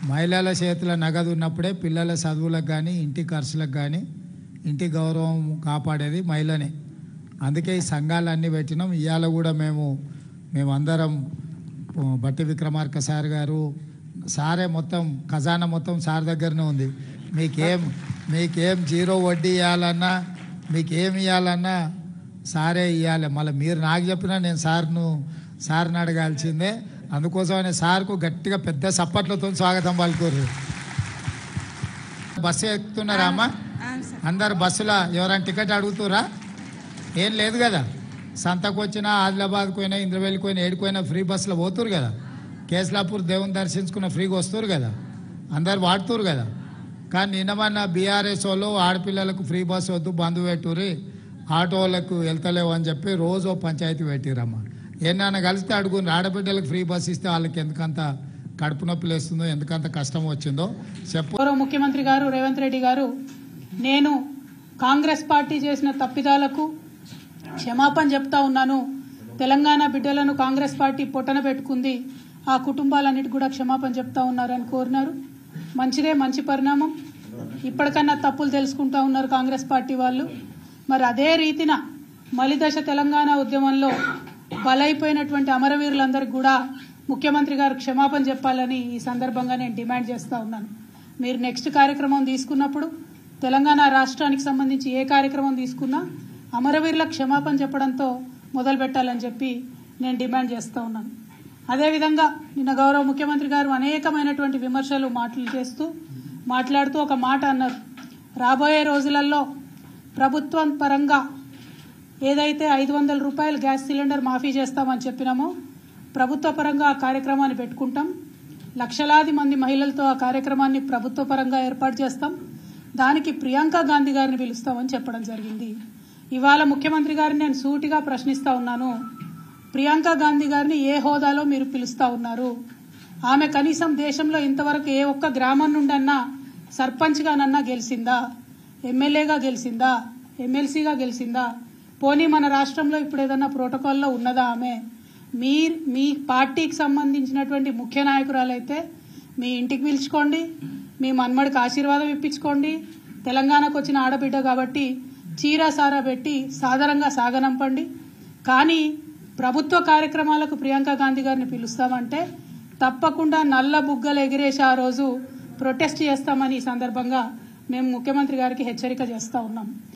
మహిళల చేతుల నగదు ఉన్నప్పుడే పిల్లల చదువులకు కానీ ఇంటి ఖర్చులకు కానీ ఇంటి గౌరవం కాపాడేది మహిళనే. అందుకే ఈ సంఘాలన్నీ పెట్టినాం. ఇవాళ కూడా మేమందరం బట్టి విక్రమార్క సార్ గారు సారే మొత్తం ఖజానా మొత్తం సార్ దగ్గరనే ఉంది. మీకేం జీరో వడ్డీ ఇవ్వాలన్నా మీకేమి ఇవ్వాలన్నా సారే ఇవ్వాలి. మళ్ళీ మీరు నాకు చెప్పినా నేను సార్ని అడగాల్సిందే. అందుకోసమనే సార్కు గట్టిగా పెద్ద సప్పట్లతో స్వాగతం పలుకోరు. బస్సు ఎక్కుతున్నారా అమ్మ? అందరు బస్సులో ఎవరైనా టికెట్ అడుగుతురా? ఏం లేదు కదా. సంతకు వచ్చినా ఆదిలాబాద్కు పోయినా ఇంద్రవెల్లికి పోయినా ఏడుకోయినా ఫ్రీ బస్సులో పోతురు కదా. కేస్లాపూర్ దేవుని దర్శించుకున్న ఫ్రీగా వస్తురు కదా, అందరు వాడుతురు కదా. కానీ నిన్నమన్న బీఆర్ఎస్ వాళ్ళు ఆడపిల్లలకు ఫ్రీ బస్సు వద్దు బంధు పెట్టుర్రి, ఆటో వాళ్ళకు వెళ్తలేవు అని చెప్పి రోజు పంచాయతీ పెట్టిరమ్మ. ఏమన్నా కలిస్తే అడుగుని ఆడబిడ్డలకు ఫ్రీ బస్సు ఇస్తే వాళ్ళకి ఎందుకంత కడుపు నొప్పి లేస్తుందో ఎందుకంత కష్టం వచ్చిందో చెప్పు. ముఖ్యమంత్రి గారు రేవంత్ రెడ్డి గారు, నేను కాంగ్రెస్ పార్టీ చేసిన తప్పిదాలకు క్షమాపణ చెప్తా ఉన్నాను. తెలంగాణ బిడ్డలను కాంగ్రెస్ పార్టీ పొట్టన పెట్టుకుంది, ఆ కుటుంబాలన్నిటి కూడా క్షమాపణ చెప్తా ఉన్నారని కోరినారు. మంచిదే, మంచి పరిణామం. ఇప్పటికన్నా తప్పులు తెలుసుకుంటా ఉన్నారు కాంగ్రెస్ పార్టీ వాళ్ళు. మరి అదే రీతిన మలిదశ తెలంగాణ ఉద్యమంలో బలైపోయినటువంటి అమరవీరులందరికీ కూడా ముఖ్యమంత్రి గారు క్షమాపణ చెప్పాలని ఈ సందర్భంగా నేను డిమాండ్ చేస్తూ ఉన్నాను. మీరు నెక్స్ట్ కార్యక్రమం తీసుకున్నప్పుడు తెలంగాణ రాష్ట్రానికి సంబంధించి ఏ కార్యక్రమం తీసుకున్నా అమరవీరులకు క్షమాపణ చెప్పడంతో మొదలు పెట్టాలని చెప్పి నేను డిమాండ్ చేస్తూ ఉన్నాను. అదేవిధంగా నిన్న గౌరవ ముఖ్యమంత్రి గారు అనేకమైనటువంటి విమర్శలు మాట్లాడుతూ ఒక మాట అన్నారు. రాబోయే రోజులలో ప్రభుత్వం పరంగా ఏదైతే 500 రూపాయలు గ్యాస్ సిలిండర్ మాఫీ చేస్తామని చెప్పినామో ప్రభుత్వ పరంగా ఆ కార్యక్రమాన్ని పెట్టుకుంటాం. లక్షలాది మంది మహిళలతో ఆ కార్యక్రమాన్ని ప్రభుత్వ పరంగా ఏర్పాటు చేస్తాం. దానికి ప్రియాంక గాంధీ గారిని పిలుస్తామని చెప్పడం జరిగింది. ఇవాళ ముఖ్యమంత్రి గారిని నేను సూటిగా ప్రశ్నిస్తా ఉన్నాను. ప్రియాంక గాంధీ గారిని ఏ హోదాలో మీరు పిలుస్తా ఉన్నారు? ఆమె కనీసం దేశంలో ఇంతవరకు ఏ ఒక్క గ్రామం నుండన్నా సర్పంచ్గానన్నా గెలిచిందా? ఎమ్మెల్యేగా గెలిచిందా? ఎమ్మెల్సీగా గెలిచిందా? పోనీ మన రాష్ట్రంలో ఇప్పుడు ఏదన్నా ప్రోటోకాల్లో ఉన్నదా ఆమె? మీ పార్టీకి సంబంధించినటువంటి ముఖ్య నాయకురాలైతే మీ ఇంటికి పిలుచుకోండి, మీ మన్మడికి ఆశీర్వాదం ఇప్పించుకోండి. తెలంగాణకు వచ్చిన ఆడబిడ్డ కాబట్టి చీర సారా పెట్టి సాధారణంగా సాగనంపండి. కానీ ప్రభుత్వ కార్యక్రమాలకు ప్రియాంక గాంధీ గారిని పిలుస్తామంటే తప్పకుండా నల్ల బుగ్గలు ఎగిరేసి ఆ రోజు ప్రొటెస్ట్ చేస్తామని ఈ సందర్భంగా మేము ముఖ్యమంత్రి గారికి హెచ్చరిక చేస్తూ ఉన్నాం.